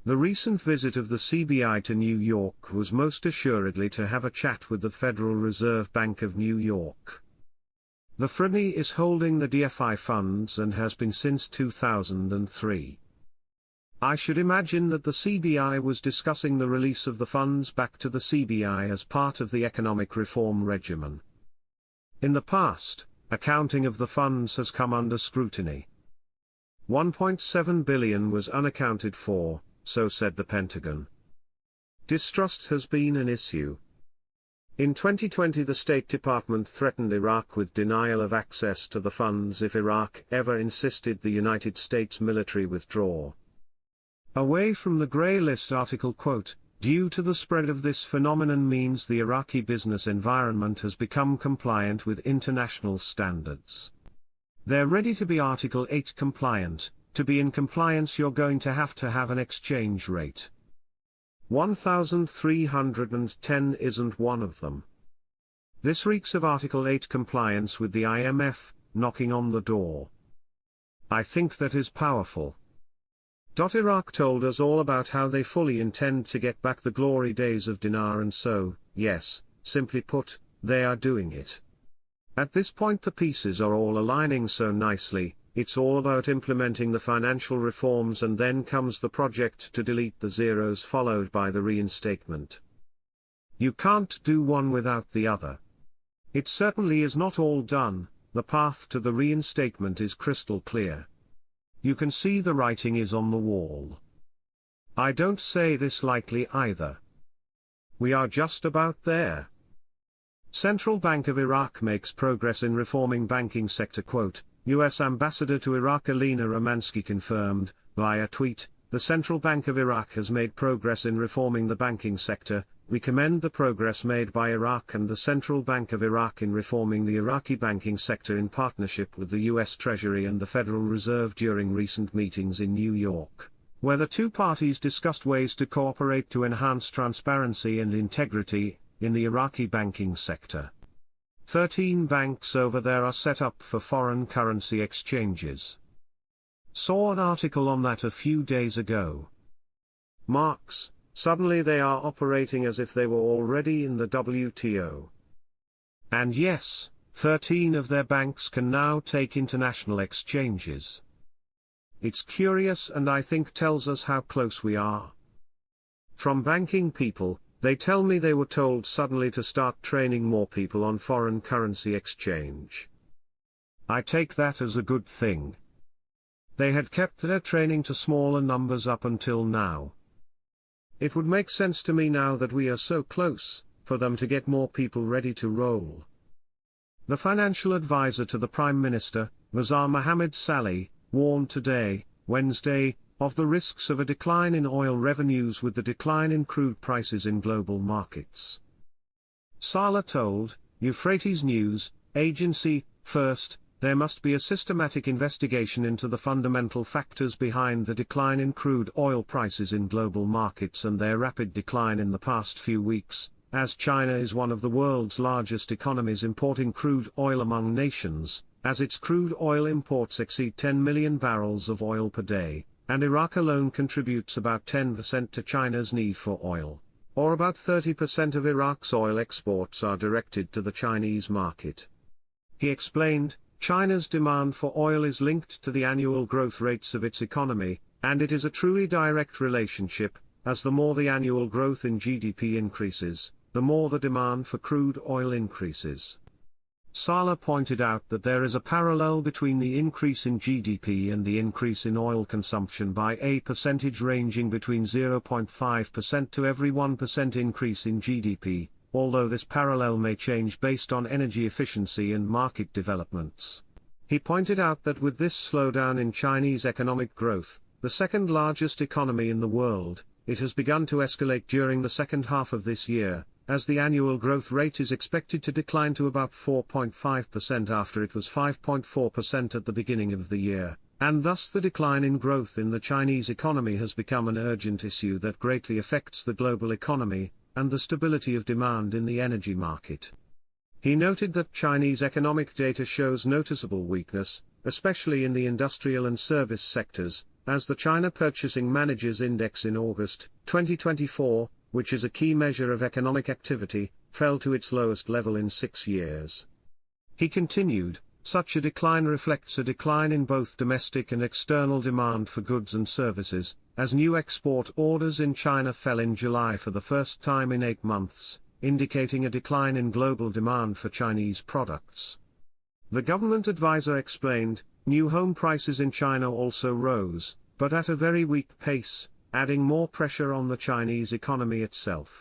The recent visit of the CBI to New York was most assuredly to have a chat with the Federal Reserve Bank of New York. The FRBNY is holding the DFI funds and has been since 2003. I should imagine that the CBI was discussing the release of the funds back to the CBI as part of the economic reform regimen. In the past, accounting of the funds has come under scrutiny. $1.7 billion was unaccounted for, so said the Pentagon. Distrust has been an issue. In 2020, the State Department threatened Iraq with denial of access to the funds if Iraq ever insisted the United States military withdraw away from the grey list. Article quote, due to the spread of this phenomenon means the Iraqi business environment has become compliant with international standards. They're ready to be Article 8 compliant. To be in compliance you're going to have an exchange rate. 1,310 isn't one of them. This reeks of Article 8 compliance with the IMF, knocking on the door. I think that is powerful. Iraq told us all about how they fully intend to get back the glory days of dinar, and so, yes, simply put, they are doing it. At this point the pieces are all aligning so nicely. It's all about implementing the financial reforms, and then comes the project to delete the zeros followed by the reinstatement. You can't do one without the other. It certainly is not all done. The path to the reinstatement is crystal clear. You can see the writing is on the wall. I don't say this lightly either. We are just about there. Central Bank of Iraq makes progress in reforming banking sector. Quote, U.S. Ambassador to Iraq Alina Romansky confirmed, via tweet, the Central Bank of Iraq has made progress in reforming the banking sector. We commend the progress made by Iraq and the Central Bank of Iraq in reforming the Iraqi banking sector in partnership with the U.S. Treasury and the Federal Reserve during recent meetings in New York, where the two parties discussed ways to cooperate to enhance transparency and integrity in the Iraqi banking sector. 13 banks over there are set up for foreign currency exchanges. Saw an article on that a few days ago. Marks, suddenly they are operating as if they were already in the WTO. And yes, 13 of their banks can now take international exchanges. It's curious, and I think tells us how close we are. From banking people, they tell me they were told suddenly to start training more people on foreign currency exchange. I take that as a good thing. They had kept their training to smaller numbers up until now. It would make sense to me now that we are so close, for them to get more people ready to roll. The financial advisor to the Prime Minister, Mazar Mohammed Saleh, warned today, Wednesday, of the risks of a decline in oil revenues with the decline in crude prices in global markets. Saleh told Euphrates News Agency, first, there must be a systematic investigation into the fundamental factors behind the decline in crude oil prices in global markets and their rapid decline in the past few weeks, as China is one of the world's largest economies importing crude oil among nations, as its crude oil imports exceed 10 million barrels of oil per day. And Iraq alone contributes about 10% to China's need for oil, or about 30% of Iraq's oil exports are directed to the Chinese market. He explained, China's demand for oil is linked to the annual growth rates of its economy, and it is a truly direct relationship, as the more the annual growth in GDP increases, the more the demand for crude oil increases. Saleh pointed out that there is a parallel between the increase in GDP and the increase in oil consumption by a percentage ranging between 0.5% to every 1% increase in GDP, although this parallel may change based on energy efficiency and market developments. He pointed out that with this slowdown in Chinese economic growth, the second largest economy in the world, it has begun to escalate during the second half of this year, as the annual growth rate is expected to decline to about 4.5% after it was 5.4% at the beginning of the year, and thus the decline in growth in the Chinese economy has become an urgent issue that greatly affects the global economy, and the stability of demand in the energy market. He noted that Chinese economic data shows noticeable weakness, especially in the industrial and service sectors, as the China Purchasing Managers Index in August 2024, which is a key measure of economic activity, fell to its lowest level in 6 years. He continued, such a decline reflects a decline in both domestic and external demand for goods and services, as new export orders in China fell in July for the first time in 8 months, indicating a decline in global demand for Chinese products. The government advisor explained, new home prices in China also rose, but at a very weak pace, adding more pressure on the Chinese economy itself.